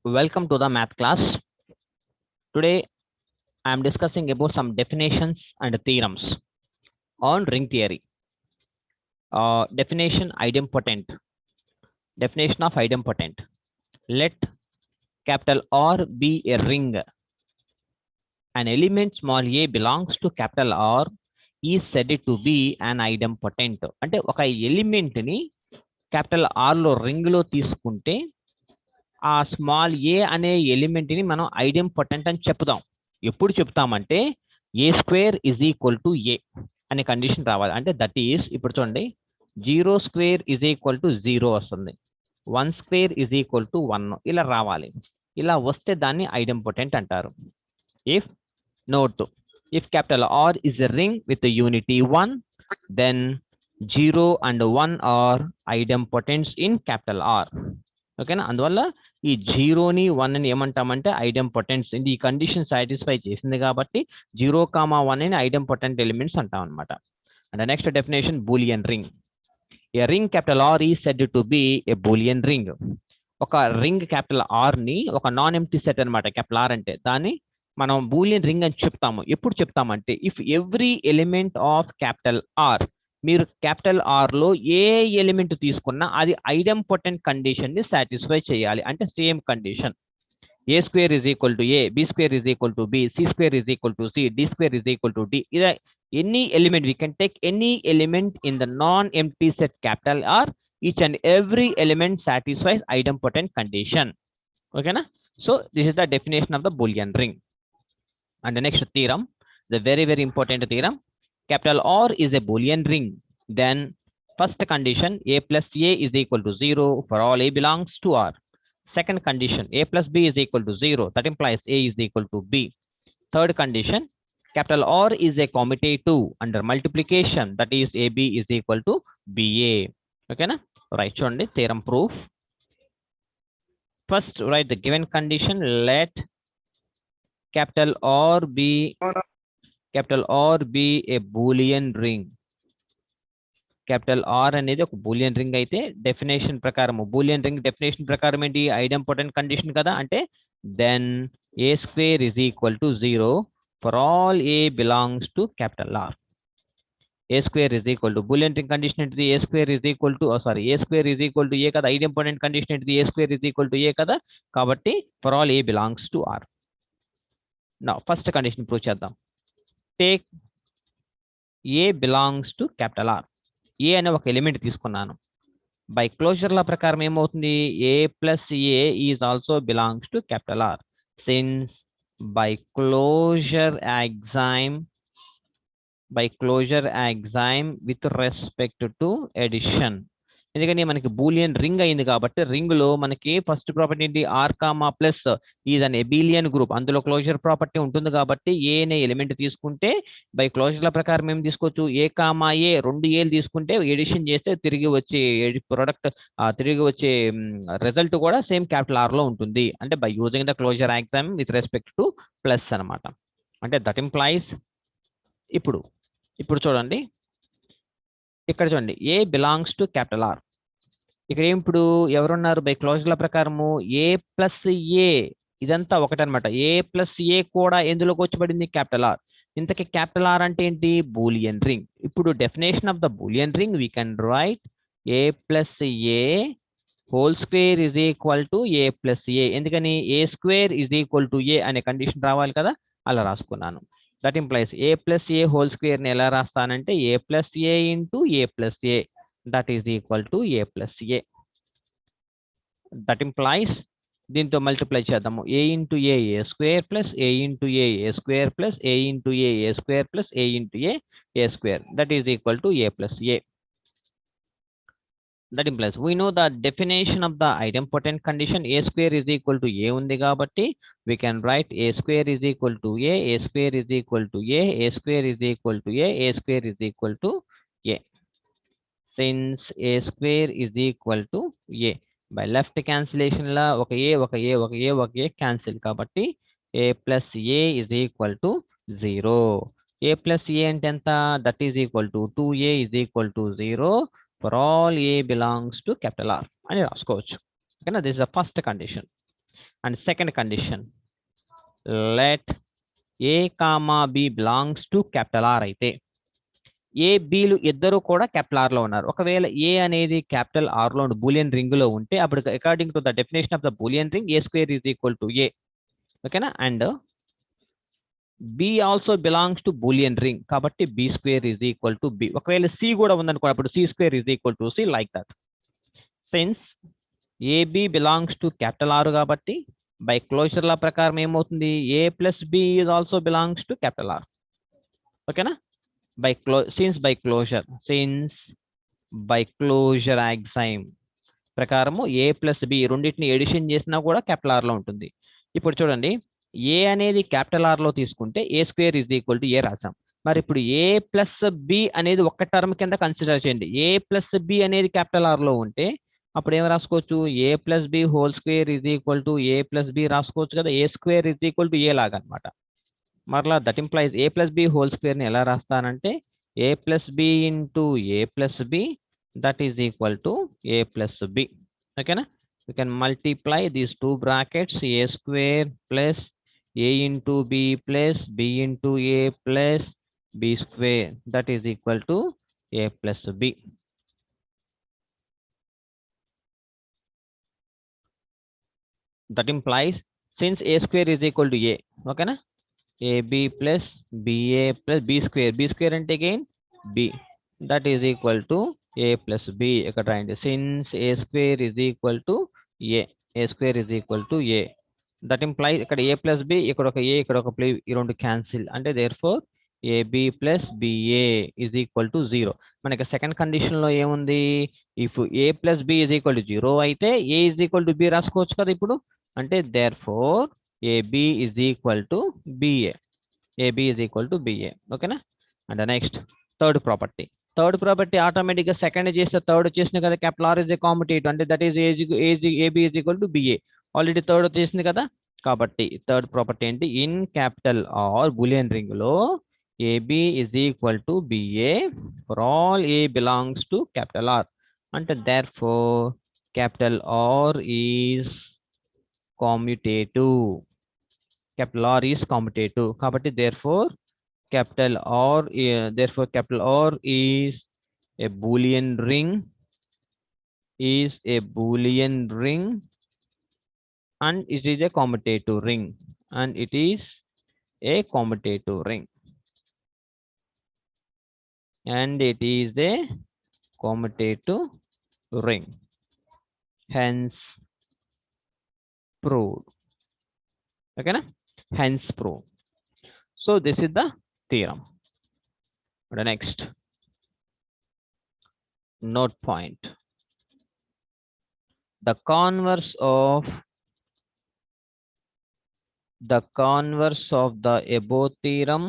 Welcome to the math class. Today I am discussing about some definitions and theorems on ring theory. Definition idempotent. Definition of idempotent. Let capital R be a ring. An element small a belongs to capital R is said to be an idempotent. అంటే ఒక element ని capital R లో ring లో తీసుకుంటే ఆ small ఏ అనే element ని మనం ఐడెంపొటెంట్ అని చెప్తాం. ఎప్పుడు చెప్తామంటే ఏ square is equal to A అనే కండిషన్ రావాలి. అంటే దట్ ఈస్ ఇప్పుడు చూడండి 0 స్క్వేర్ ఇజ్ ఈక్వల్ టు 0 వస్తుంది, 1 స్క్వేర్ ఇజ్ ఈక్వల్ టు 1 ఇలా రావాలి. ఇలా వస్తే దాన్ని ఐడెంపొటెంట్ అంటారు. If note if capital R is a ring with unity 1 then 0 and 1 are idempotents in capital R. ఓకేనా, అందువల్ల ఈ 0ని 1ని ఏమంటామంటే ఐడెంపొటెంట్స్. ఈ కండిషన్ సాటిస్ఫై చేసింది కాబట్టి 0, 1 ఐడెంపొటెంట్ ఎలిమెంట్స్ అంటాం అనమాట. And next definition Boolean ring. A ring capital R is said to be a Boolean ring. ఒక రింగ్ క్యాపిటల్ ఆర్ ని ఒక నాన్ ఎంప్టీ సెట్ అనమాట. క్యాపిటల్ ఆర్ అంటే దాన్ని మనం బూలియన్ రింగ్ అని చెప్తాము. ఎప్పుడు చెప్తామంటే if every element of capital R, మీరు క్యాపిటల్ ఆర్ లో ఏ ఎలిమెంట్ తీసుకున్నా అది ఐడెంపొటెంట్ కండిషన్ ని సాటిస్ఫై చేయాలి. అంటే same condition A square is equal to A, B square is equal to B, C square is equal to C, D square is equal to D. ఇలా any element we can take any element in the non empty set capital R, each and every element satisfies idempotent condition. ఓకేనా, so this is the definition of the Boolean ring. And the next theorem, the very important theorem, capital R is a Boolean ring. Then first condition, a plus a is equal to 0 for all a belongs to R. Second condition, a plus b is equal to 0, that implies a is equal to b. Third condition, capital R is a commutative under multiplication, that is ab is equal to ba. Okay na, right, చూడండి theorem proof. First write the given condition, let capital R be a Boolean ring. Capital R అనేది ఒక Boolean ring అయితే definition ప్రకారం, Boolean ring definition ప్రకారం ఏంటి, idempotent condition కదా. అంటే then A square is equal to 0 for all A belongs to capital R. A square is equal to Boolean ring condition ఏంటిది, A square is equal to A square is equal to A కదా. Idempotent condition ఏంటిది, A square is equal to A కదా. కాబట్టి for all A belongs to R. నా first condition prove చేద్దాం. Take A belongs to capital R. A అనే ఒక ఎలిమెంట్ తీసుకున్నాను. బై క్లోజర్ లా ప్రకారం ఏమవుతుంది, A plus A is also belongs to capital R. Since by closure axiom with respect to addition. ఎందుకని మనకి బూలియన్ రింగ్ అయింది కాబట్టి రింగ్ లో మనకి ఫస్ట్ ప్రాపర్టీ ఏంటి, R comma plus is an abelian group. అందులో క్లోజర్ ప్రాపర్టీ ఉంటుంది కాబట్టి ఏ అనే ఎలిమెంట్ తీసుకుంటే బై క్లోజర్ల ప్రకారం ఏం తీసుకోవచ్చు, ఏ కామా ఏ 2 ఏలు తీసుకుంటే ఎడిషన్ చేస్తే తిరిగి వచ్చే ప్రొడక్ట్, తిరిగి వచ్చే రిజల్ట్ కూడా సేమ్ క్యాపిటల్ ఆర్ లో ఉంటుంది. అంటే by using the closure axiom with respect to plus అనమాట. అంటే దట్ ఇంప్లాయిస్ ఇప్పుడు చూడండి, ఇక్కడ చూడండి A belongs to capital R. ఇక్కడ ఇప్పుడు ఎవరున్నారు, బై క్లోజర్ల ప్రకారము ఏ ప్లస్ ఏ ఇదంతా ఒకటనమాట. ఏ ప్లస్ ఏ కూడా ఎందులోకి వచ్చబడింది, క్యాపిటల్ ఆర్. ఇంతకీ క్యాపిటల్ ఆర్ అంటే ఏంటి, బూలియన్ రింగ్. ఇప్పుడు definition of the Boolean ring we can write A plus A whole square is equal to A plus A. ఎందుకని A square is equal to A అనే condition రావాలి కదా, అలా రాసుకున్నాను. That implies A plus A whole స్క్వేర్ని ఎలా రాస్తానంటే A plus A into A plus A, that is equal to A plus A. That implies దీంతో మల్టిప్లై చేద్దాము, A into A square plus A into A square plus A into A square plus A into A square, that is equal to A plus A. That implies we know the definition of the idempotent condition a square is equal to a ఉంది కాబట్టి we can write a square is equal to a square is equal to a square is equal to a square is equal to a. Since a square is equal to a, by left cancellation లా ఒక a cancel కాబట్టి a plus a is equal to 0. a plus a అంటే ఎంత, that is equal to 2a is equal to 0 for all a belongs to capital R అని రాసుకోవచ్చు. ఓకేనా, this is the first condition. And second condition, let a comma b belongs to capital R అయితే ఏ బిలు ఇద్దరు కూడా capital R లో ఉన్నారు. ఒకవేళ A అనేది క్యాపిటల్ ఆర్ లో బూలియన్ రింగ్ లో ఉంటే అప్పుడు according to the definition of the Boolean ring A square is equal to A. ఓకేనా? And B also belongs to Boolean ring కాబట్టి B square is equal to B. ఒకవేళ C కూడా ఉందనుకో అప్పుడు C square is equal to C, like that. Since AB belongs to capital R కాబట్టి by closure law ప్రకారం ఏమవుతుంది, A plus B is also belongs to capital R. ఓకేనా? since by closure axiom ప్రకారము A plus B రెండింటిని addition చేసినా కూడా capital R లో ఉంటుంది. ఇప్పుడు చూడండి, ఏ అనేది క్యాపిటల్ ఆర్ లో తీసుకుంటే ఏ స్క్వేర్ ఇస్ ఈక్వల్ టు ఏ రాసాం. మరి ఇప్పుడు ఏ ప్లస్ బి అనేది ఒక్క టర్మ్ కింద కన్సిడర్ చేయండి. ఏ ప్లస్ బి అనేది క్యాపిటల్ ఆర్ లో ఉంటే అప్పుడు ఏం రాసుకోవచ్చు, A plus B whole square is equal to A plus B రాసుకోవచ్చు కదా. A square is equal to A లాగా అనమాట. మరలా that implies A plus B whole square ని ఎలా రాస్తానంటే A plus B into A plus B that is equal to A plus B. ఓకేనా? You can multiply these two brackets, A square plus A into B plus B into A plus B square that is equal to A plus B. That implies since a square is equal to a, okay na, ab plus ba plus b square and again b, that is equal to a plus b. ఇక్కడ రాయండి, since a square is equal to a square is equal to a, that implies ఇక్కడ a plus b, ఇక్కడ ఒక a, ఇక్కడ ఒక play, ఈ రెండు cancel అంటే therefore ab plus ba is equal to 0. మనకి సెకండ్ కండిషన్ లో ఏముంది, if a plus b is equal to 0 అయితే a is equal to b రాసుకోవచ్చు కదా ఇప్పుడు. అంటే therefore AB is equal to BA. AB is equal to BA. ఓకేనా? And next third property ఆటోమేటిక్గా సెకండ్ చేస్తే థర్డ్ వచ్చేసింది కదా, capital R is a commutative అంటే that is AB is equal to BA. Already third వచ్చేసింది కదా, కాబట్టి third property ఏంటి, in capital R Boolean ring లో AB is equal to BA for all A belongs to capital R. అంటే therefore capital R is commutative. Capital R is commutative కాబట్టి therefore capital R is a boolean ring, and it is a commutative ring, hence proved. Okay na? Hence proved. So this is the theorem. The next note point, the converse of the above theorem,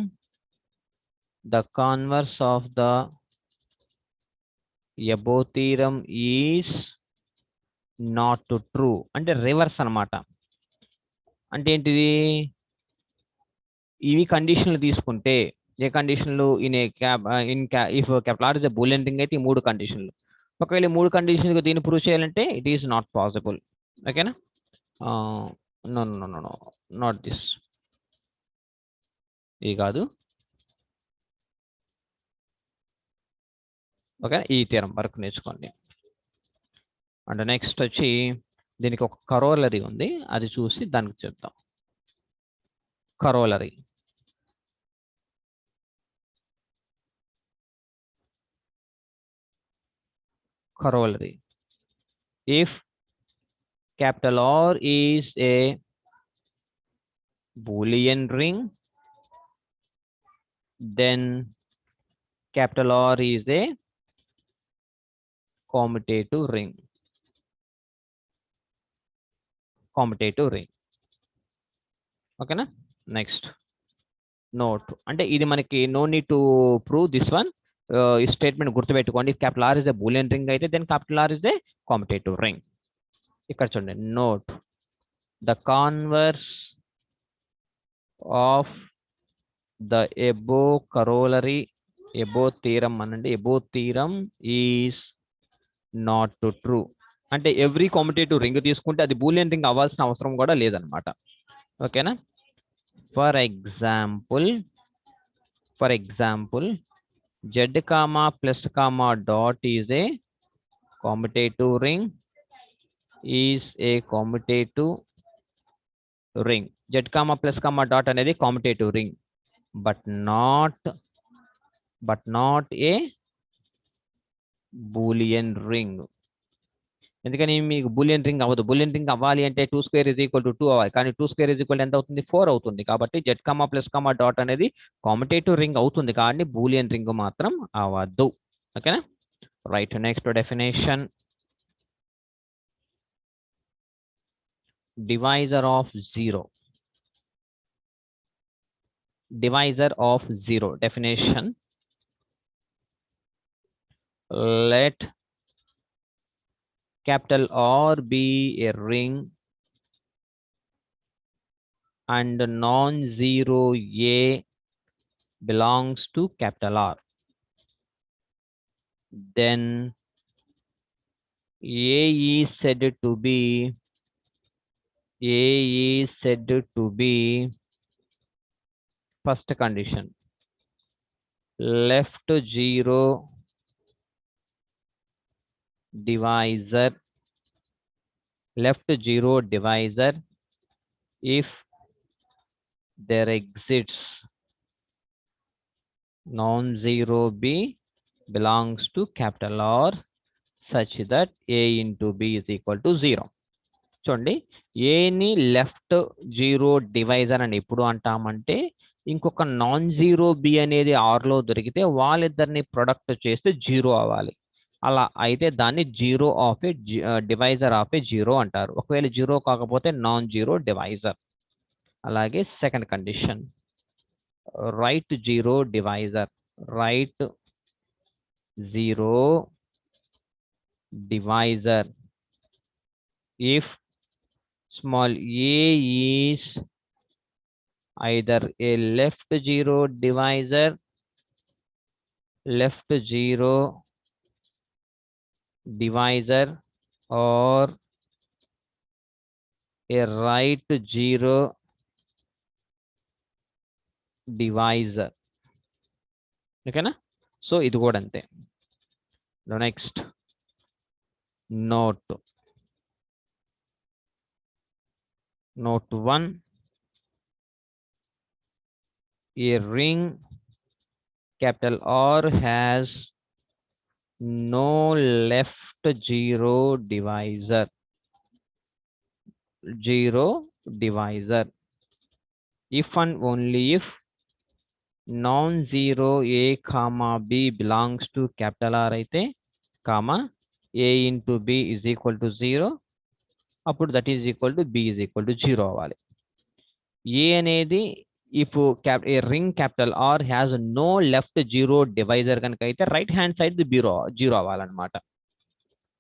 is not true. అంటే reverse అన్నమాట. అంటే ఏంటిది, ఇవి కండిషన్లు తీసుకుంటే ఏ కండిషన్లు if capital R is a Boolean ring అయితే ఈ మూడు కండిషన్లు. ఒకవేళ మూడు కండిషన్లు దీన్ని ప్రూవ్ చేయాలంటే ఇట్ ఈస్ నాట్ పాసిబుల్. ఓకేనా? నో నాట్ దిస్, ఇది కాదు. ఓకే, ఈ థియరం వరకు నేర్చుకోండి. అండ్ నెక్స్ట్ వచ్చి దీనికి ఒక కరోలరీ ఉంది, అది చూసి దానికి చెప్తాం. కరోలరీ, if capital R is a Boolean ring, then capital R is a commutative ring. Okay na? Next note, అంటే ఇది మనకి no need to prove this one. ఈ స్టేట్మెంట్ గుర్తుపెట్టుకోండి, capital R is a Boolean ring అయితే then capital R is a competitive ring. ఇక్కడ చూడండి, note, the converse of the above corollary, above theorem అనండి, above theorem is not true. అంటే every competitive ring తీసుకుంటే అది Boolean ring అవ్వాల్సిన అవసరం కూడా లేదనమాట. ఓకేనా. For example z comma plus comma dot is a commutative ring is a commutative ring. Z comma plus comma dot అనేది commutative ring, but not a boolean ring. ఎందుకని మీకు బూలియన్ రింగ్ అవ్వదు. Boolean ring అవ్వాలి అంటే 2 square is equal to 2 అవ్వాలి, కానీ 2 square is equal ఎంత అవుతుంది, 4 అవుతుంది. కాబట్టి జెడ్ కమా ప్లస్ కమా డాట్ అనేది కాంపిటేటివ్ రింగ్ అవుతుంది, కానీ బూలియన్ రింగ్ మాత్రం అవ్వదు. ఓకేనా. Right, next definition. Divisor of 0. Divisor of 0 definition. Let capital R be a ring and non-zero A belongs to capital R. Then A is said to be first condition, left zero divisor if there exists non-zero B belongs to capital R such that A into B is equal to 0. చూడండి, ఏని left zero divisor అని ఎప్పుడు అంటామంటే ఇంకొక non zero B అనేది ఆర్లో దొరికితే వాళ్ళిద్దరిని product చేస్తే zero అవ్వాలి. అలా అయితే దాన్ని zero of A divisor of A zero అంటారు. ఒకవేళ జీరో కాకపోతే నాన్ జీరో డివైజర్. అలాగే second condition, right zero divisor if small a is either a left zero divisor or a right zero divisor. ఓకేనా. So ఇది కూడా అంతే. Next note 1, a ring capital R has no left zero divisor if and only if non-zero A comma B belongs to capital R అయితే comma A into B is equal to 0, అప్పుడు that is equal to B is equal to 0 అవ్వాలి. A అనేది if a ring capital R has no left zero divisor కనుక అయితే right hand side the zero అవ్వాలన్నమాట.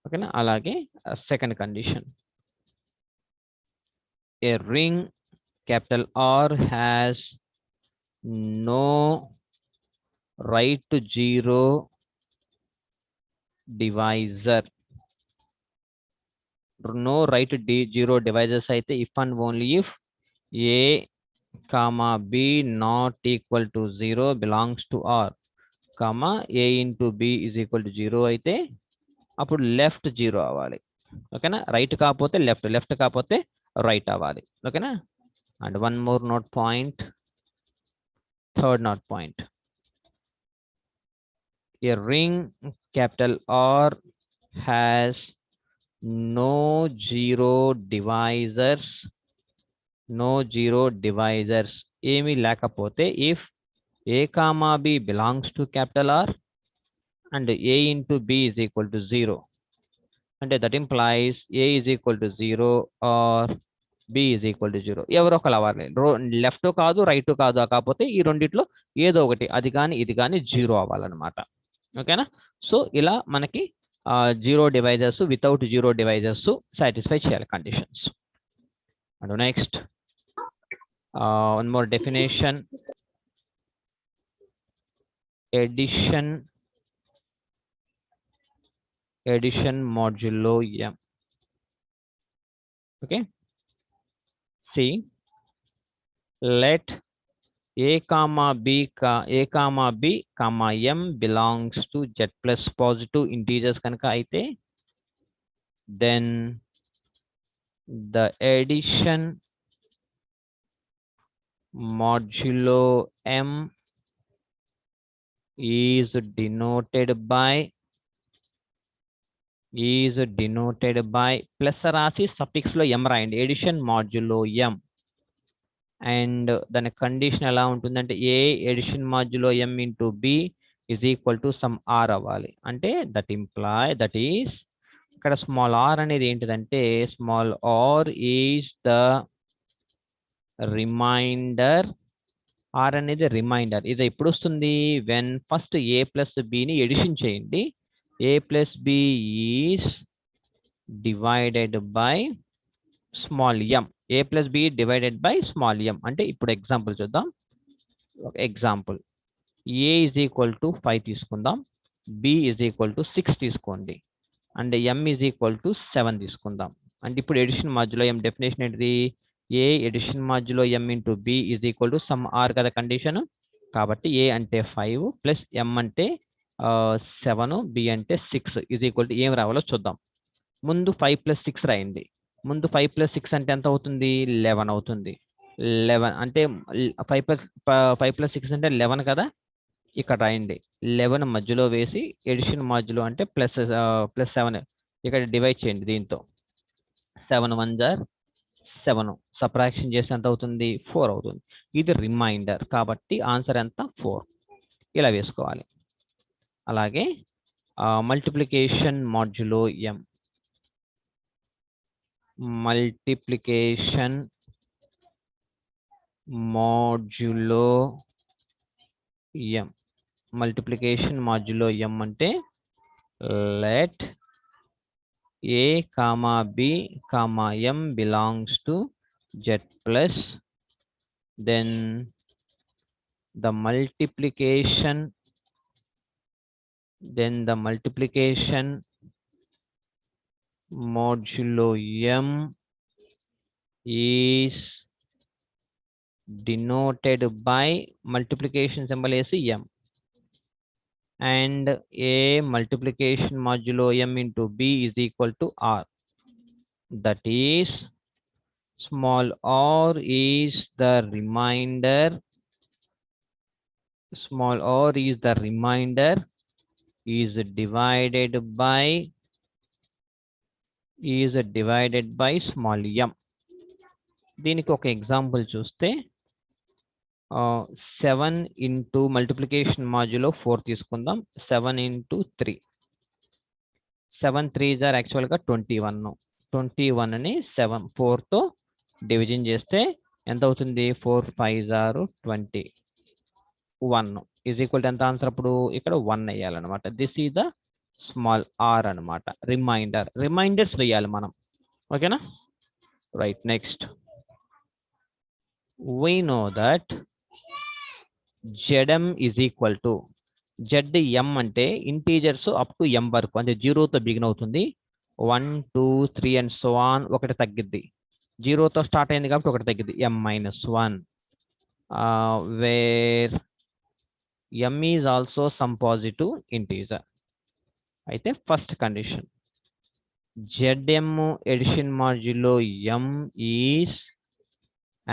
ఓకేనా. అలాగే second condition, a ring capital R has no right zero divisors అయితే if and only if A comma B not equal to 0 belongs to R, comma A into B is equal to 0 అయితే అప్పుడు left zero అవ్వాలి. ఓకేనా. Right కాకపోతే left కాకపోతే right అవ్వాలి. ఓకేనా. And one more note point, third note point, a ring capital R has no zero divisors ఏమీ లేకపోతే if A comma B belongs to capital R and A into B is equal to 0, అంటే that implies A is equal to 0 or B is equal to 0. ఎవరో ఒకరు అవ్వాలి, left కాదు right కాదు, కాకపోతే ఈ రెండిట్లో ఏదో ఒకటి, అది కానీ ఇది కానీ జీరో అవ్వాలన్నమాట. ఓకేనా. సో ఇలా మనకి zero divisors without zero divisors satisfy చేయాలి conditions. And next one more definition, addition modulo m. Okay, see, let a comma b comma m belongs to z plus positive integers కనుక అయితే then the addition modulo m is denoted by plus రాసి suffix లో m రాయండి, addition modulo m. And దాని condition ఎలా ఉంటుందంటే A addition modulo m into B is equal to some R అవ్వాలి. అంటే దట్ ఈస్ ఇక్కడ స్మాల్ ఆర్ అనేది ఏంటిదంటే small R is the remainder. R అనేది రిమైండర్. ఇది ఎప్పుడు వస్తుంది? వెన్ ఫస్ట్ ఏ ప్లస్ బిని ఎడిషన్ చేయండి. A plus B is divided by small M. A plus B divided by small ఎం అంటే ఇప్పుడు ఎగ్జాంపుల్ చూద్దాం. ఒక example, A is equal to 5 తీసుకుందాం, బి ఈజ్ ఈక్వల్ టు 6 తీసుకోండి, and M is equal to 7 తీసుకుందాం. అంటే ఇప్పుడు ఎడిషన్ మాడ్యులో ఎం డెఫినేషన్ ఏంటిది? A addition modulo M into B is equal to some R కదా కండిషన్. కాబట్టి ఏ అంటే 5 plus ఎం అంటే 7, బి అంటే 6 ఈజ్ ఈక్వల్ టు ఏం రావాలో చూద్దాం. ముందు 5 ప్లస్ 6 రాయండి. ముందు 5 ప్లస్ 6 అంటే ఎంత అవుతుంది? 11 అవుతుంది. 11 అంటే 5 ప్లస్ 6 అంటే 11 కదా. ఇక్కడ రాయండి 11 మధ్యలో వేసి ఎడిషన్ మాడ్యులో అంటే ప్లస్ 7 ఇక్కడ డివైడ్ చేయండి దీంతో. 7 1 జార్ 7, సబ్ట్రాక్షన్ చేస్తే ఎంత అవుతుంది? 4 అవుతుంది. ఇది రిమైండర్ కాబట్టి ఆన్సర్ ఎంత? 4. ఇలా వేసుకోవాలి. అలాగే మల్టిప్లికేషన్ మాడ్యులో ఎం, మల్టిప్లికేషన్ మాడ్యులో ఎం. మల్టిప్లికేషన్ మాడ్యులో ఎం అంటే let a comma b comma m belongs to z plus, then the multiplication modulo m is denoted by multiplication symbol is m, and a multiplication modulo m into b is equal to r. That is small r is the remainder. Small r is the remainder is divided by small m. దీనికి ఒక example చూస్తే 7 into multiplication modulo 4 తీసుకుందాం. 7 into 3, 7 3s are యాక్చువల్గా 21. 21ని 4తో division చేస్తే ఎంత అవుతుంది? 4 5s R 21 is equal to ఎంత answer? అప్పుడు ఇక్కడ 1 వేయాలన్నమాట. This is the small R అనమాట. రిమైండర్స్ వేయాలి మనం. ఓకేనా? Right. Next we know that zm is equal to zm అంటే ఇంటీజర్స్ అప్ టు m వరకు, అంటే 0తో బిగిన్ అవుతుంది. 1 2 3 అండ్ సో ఆన్. ఒకటి తగ్గిద్ది, 0తో స్టార్ట్ అయింది కాబట్టి ఒకటి తగ్గిద్ది, m-1, where m is also some positive integer. అయితే first condition zm addition modulo m is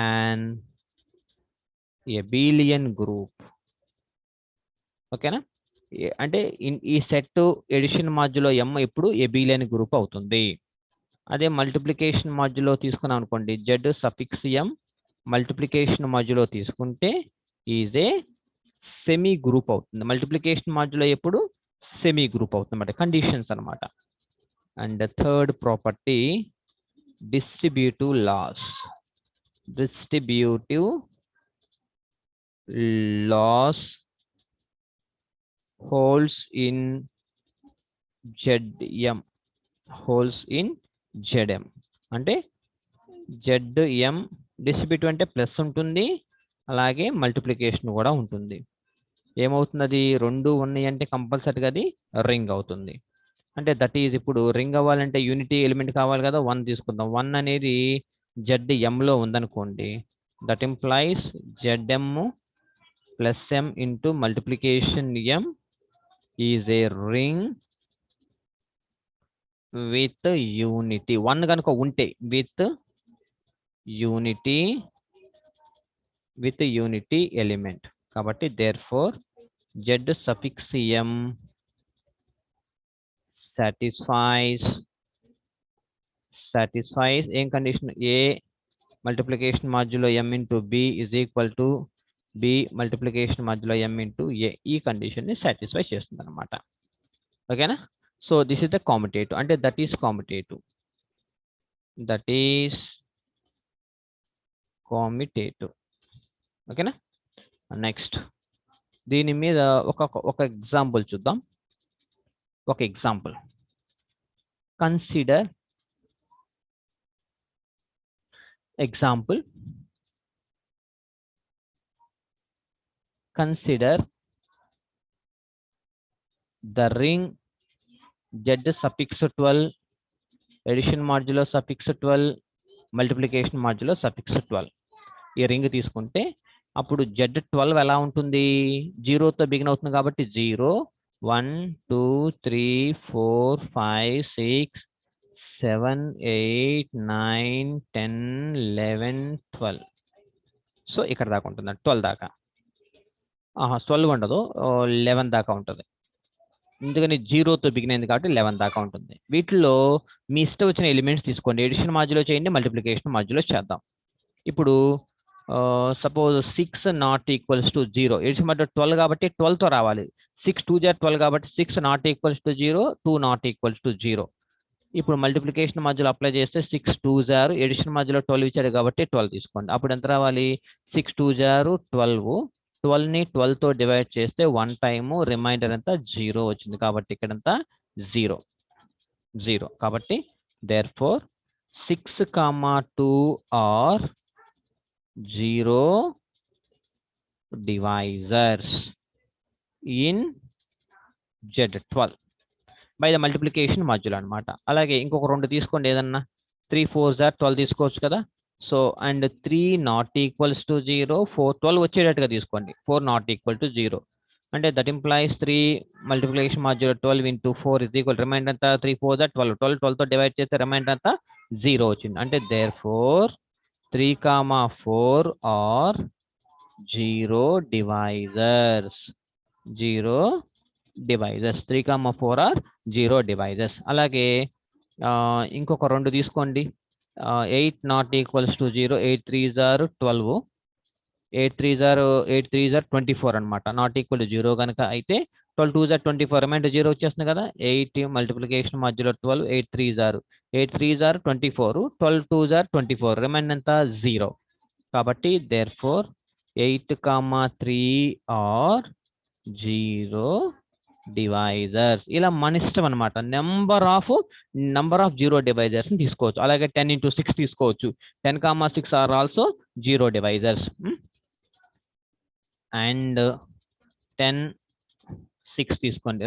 an abelian group. ఓకేనా? అంటే ఈ సెట్ ఎడిషన్ మాడ్యులో m ఇప్పుడు abelian గ్రూప్ అవుతుంది. అదే మల్టిప్లికేషన్ మాడ్యులో తీసుకున్నాం అనుకోండి, z suffix m multiplication modulo తీసుకుంటే ఈజ్ ఏ సెమీ గ్రూప్ అవుతుంది. మల్టిప్లికేషన్ మాడ్యులో ఎప్పుడు సెమీ గ్రూప్ అవుతుంది అన్నమాట. కండిషన్స్ అన్నమాట. And third property distributive laws. Distributive loss holds in Zm. అంటే Zm డిస్ట్రిబ్యూటివ్ అంటే ప్లస్ ఉంటుంది, అలాగే మల్టిప్లికేషన్ కూడా ఉంటుంది. ఏమవుతుంది? అది 2 ఉన్నాయి అంటే కంపల్సరీగా అది రింగ్ అవుతుంది. అంటే దట్ ఈజ్ ఇప్పుడు రింగ్ అవ్వాలంటే యూనిటీ ఎలిమెంట్ కావాలి కదా, 1 తీసుకుందాం. 1 అనేది ZM లో ఉందనుకోండి, that implies ZM plus M into multiplication M is a ring with unity. 1 కనుక ఉంటే విత్ యూనిటీ ఎలిమెంట్. కాబట్టి therefore Z suffix M satisfies ఏం condition, A multiplication modulo M into B is equal to B multiplication modulo M into A. ఈ condition ని satisfy చేస్తుంది అనమాట. ఓకేనా? So this is the కామ్యుటేటివ్, అంటే that is కామ్యుటేటివ్. ఓకేనా? Next దీని మీద ఒక ఎగ్జాంపుల్ చూద్దాం. ఒక example, consider the ring Z suffix 12 addition modulo suffix 12 multiplication modulo suffix 12. ఈ రింగ్ తీసుకుంటే అప్పుడు Z12 ఎలా ఉంటుంది, 0తో బిగిన్ అవుతుంది కాబట్టి 0 1 2 3 4 5 6 7 8 9 10 11 12. సో ఇక్కడ దాకా ఉంటుంది, 12 దాకా. 12 ఉండదు, 11 దాకా ఉంటుంది. ఎందుకని 0తో బిగిన్ అయింది కాబట్టి 11 దాకా ఉంటుంది. వీటిలో మీ ఇష్టం వచ్చిన ఎలిమెంట్స్ తీసుకోండి, ఎడిషన్ మాడ్యులో చేయండి, మల్టిప్లికేషన్ మాడ్యులో చేద్దాం. ఇప్పుడు suppose 6 not equals to 0, addition modulo 12 కాబట్టి 12తో రావాలి. 6 2 12 కాబట్టి 6 not equals to 0, 2 not equals to 0. ఇప్పుడు మల్టిప్లికేషన్ మాడ్యులో అప్లై చేస్తే 6 2 0, ఎడిషన్ మాడ్యులో 12 ఇచ్చాడు కాబట్టి 12 తీసుకోండి. అప్పుడు ఎంత రావాలి, 6 2 0 12, 12ని 12తో డివైడ్ చేస్తే 1 టైము, రిమైండర్ అంతా 0 వచ్చింది కాబట్టి ఇక్కడంతా 0. కాబట్టి therefore 6, 2 are 0 divisors in Z12 by the multiplication modulo అనమాట. అలాగే ఇంకొక 2 తీసుకోండి, ఏదన్నా 3 4 12 తీసుకోవచ్చు కదా. So and 3 not equals to 0, 4 12 వచ్చేటట్టుగా తీసుకోండి, 4 నాట్ ఈక్వల్ టు 0. అంటే that implies 3 multiplication modulo 12 into 4 is equal, remainder అంతా 3 4 12, 12తో డివైడ్ చేస్తే రిమైండర్ అంతా 0 వచ్చింది. అంటే therefore 3, 4 are 0 divisors. 3, 4 are 0 divisors. అలాగే ఇంకొక 2 తీసుకోండి, 8 not equals to 0, 8 3s are 12, 8 3s are 24 అనమాట. నాట్ ఈక్వల్ టు 0 కనుక అయితే 12 2s are 24, రిమైండర్ 0 వచ్చేస్తుంది కదా. 8 మల్టిప్లికేషన్ మధ్యలో 12, 8 3s are 24, 12 2s are 24, reminder అంతా 0. కాబట్టి దేర్ ఫోర్ 8, 3 ఆర్ 0 డివైజర్స్. ఇలా మన ఇష్టం అనమాట, నెంబర్ ఆఫ్ 0 డివైజర్స్ తీసుకోవచ్చు. అలాగే 10 into 6 తీసుకోవచ్చు, 10, 6 ఆర్ ఆల్సో 0 డివైజర్స్. అండ్ 10 6 తీసుకోండి,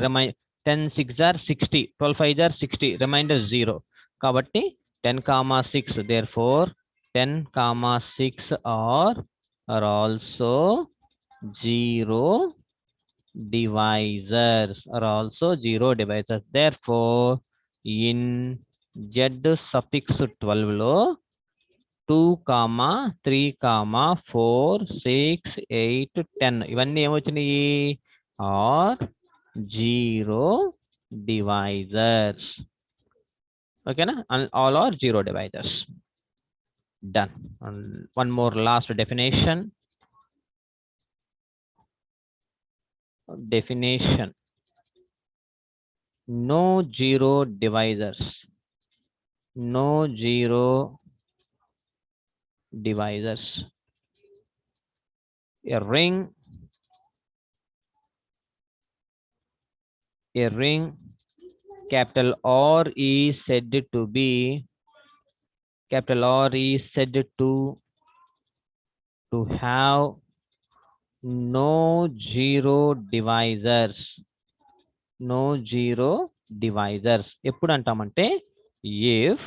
10 6 are 60, 12 5 are 60, రిమైండర్ 0. కాబట్టి 10, 6 therefore 10, 6 are also 0 divisors, therefore in Z suffix 12 లో 2, 3, 4 6 8 10 ఇవన్నీ ఏమొచ్చినాయి, ఆర్ 0 డివైజర్స్. ఓకేనా? All are 0 divisors. Done. One more last definition. No 0 divisors. A ring capital R is said to be to have no 0 divisors. Divisors ఎప్పుడు అంటామంటే if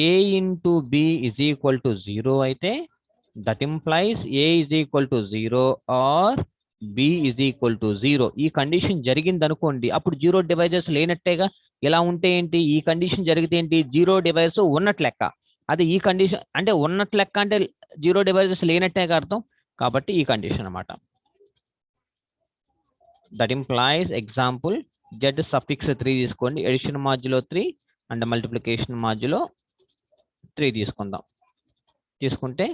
a into b is equal to 0 అయితే that implies a is equal to 0 or b is equal to 0. ఈ condition జరిగింది అనుకోండి, అప్పుడు zero divisors లేనట్టేగా. ఎలా ఉంటే ఏంటి, ఈ కండిషన్ జరిగితే ఏంటి, జీరో డివైజర్స్ ఉన్నట్లు లెక్క. అదే ఈ కండిషన్ అంటే ఉన్నట్లు లెక్క అంటే జీరో డివైజర్స్ లేనట్టేగా అర్థం. కాబట్టి ఈ కండిషన్ అన్నమాట. That implies example z suffix 3 తీసుకోండి, addition modulo 3 and multiplication modulo 3 తీసుకుందాం. తీసుకుంటే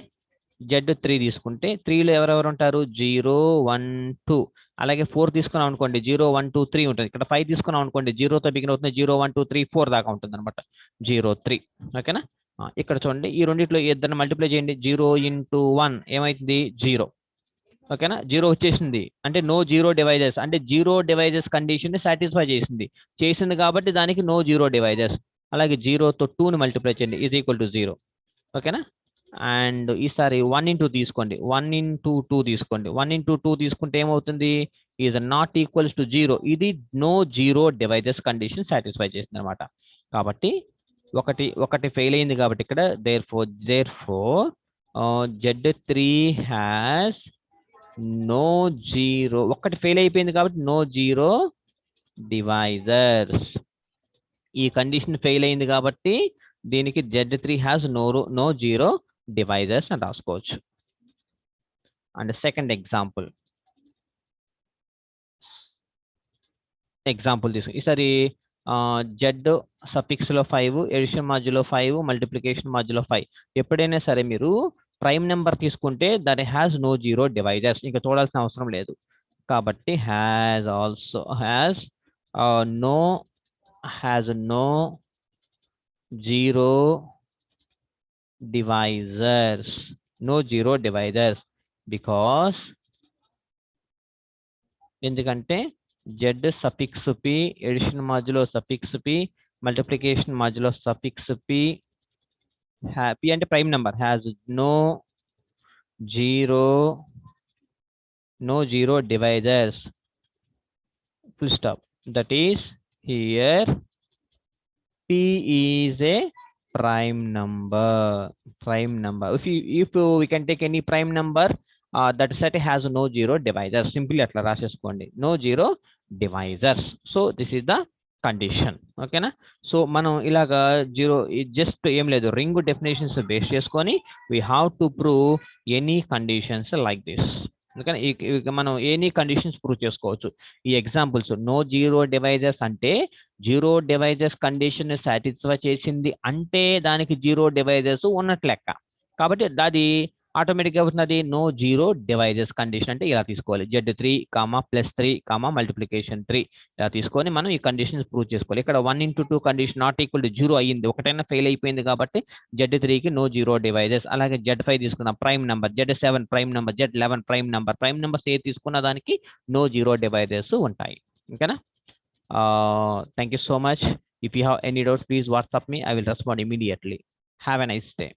z3 తీసుకుంటే 3లో ఎవరెవరు ఉంటారు, 0 1 2. అలాగే 4 తీసుకున్నాం అనుకోండి 0 1 2 3 ఉంటుంది. ఇక్కడ 5 తీసుకున్నాం అనుకోండి 0తో బిగిన్ అవుతుంది, 0 1 2 3 4 దాకా ఉంటుంది అనమాట, 0 3. ఓకేనా. ఇక్కడ చూడండి ఈ రెండిట్లో ఇద్దరిని మల్టిప్లై చేయండి, 0 into 1 ఏమైతుంది 0. ఓకేనా, 0 వచ్చేసింది అంటే నో జీరో డివైజర్స్, అంటే జీరో డివైజర్స్ కండిషన్ ని సాటిస్ఫై చేసింది కాబట్టి దానికి నో జీరో డివైజర్స్. అలాగే 0తో 2ని మల్టిప్లై చేయండి ఈజ్ ఈక్వల్ టు 0. ఓకేనా. అండ్ ఈసారి 1 into తీసుకోండి, 1 into 2 తీసుకోండి. 1 into 2 తీసుకుంటే ఏమవుతుంది, ఈజ్ నాట్ ఈక్వల్స్ టు 0. ఇది no zero divisors condition satisfy చేసింది అనమాట. కాబట్టి ఒకటి ఫెయిల్ అయింది కాబట్టి ఇక్కడ therefore Z3 has no zero, ఒక్కటి ఫెయిల్ అయిపోయింది కాబట్టి నో జీరో డివైజర్స్. ఈ కండిషన్ ఫెయిల్ అయింది కాబట్టి దీనికి Z3 has no zero divisors అని రాసుకోవచ్చు. అండ్ సెకండ్ ఎగ్జాంపుల్ తీసుకు ఈసారి జెడ్ సఫిక్స్ లో 5, ఎడిషన్ మాడ్యులో 5, మల్టిప్లికేషన్ మాడ్యులో 5. ఎప్పుడైనా సరే మీరు ప్రైమ్ నెంబర్ తీసుకుంటే that has no zero divisors, ఇంకా చూడాల్సిన అవసరం లేదు. కాబట్టి has no zero divisors because ఎందుకంటే Z suffix P, addition modulo suffix P, multiplication modulo suffix P, P అంటే prime number, has no zero divisors, full stop. That is here p is a prime number. If we can take any prime number, that set has no zero divisors. Simply atla raseskondi, no zero divisors. So this is the condition. ఓకేనా. So మనం ఇలాగా zero just ఏం లేదు, ring definitions base చేసుకొని we have to prove any conditions like this. అందుకని మనం any conditions prove చేసుకోవచ్చు. ఈ ఎగ్జాంపుల్స్ నో జీరో డివైజర్స్ అంటే జీరో డివైజర్స్ కండిషన్ సాటిస్ఫై చేసింది అంటే దానికి జీరో డివైజర్స్ ఉన్నట్లు లెక్క. కాబట్టి అది ఆటోమేటిక్గా అవుతున్నది నో జీరో డివైజర్స్ కండిషన్. అంటే ఇలా తీసుకోవాలి, Z3, +3, మల్టిప్లికేషన్ 3 ఇలా తీసుకొని మనం ఈ కండిషన్స్ ప్రూవ్ చేసుకోవాలి. ఇక్కడ 1 into 2 condition not equal to 0 అయ్యింది, ఒకటైనా ఫెయిల్ అయిపోయింది కాబట్టి Z3కి నో జీరో డివైజర్స్. అలాగే Z5 తీసుకున్నాం prime number, Z7 prime number, Z11 prime numbers ఏ తీసుకున్న దానికి నో జీరో డివైజర్స్ ఉంటాయి. ఓకేనా. Thank you so much. If you have any doubts, please WhatsApp me. I will respond immediately. Have a nice day.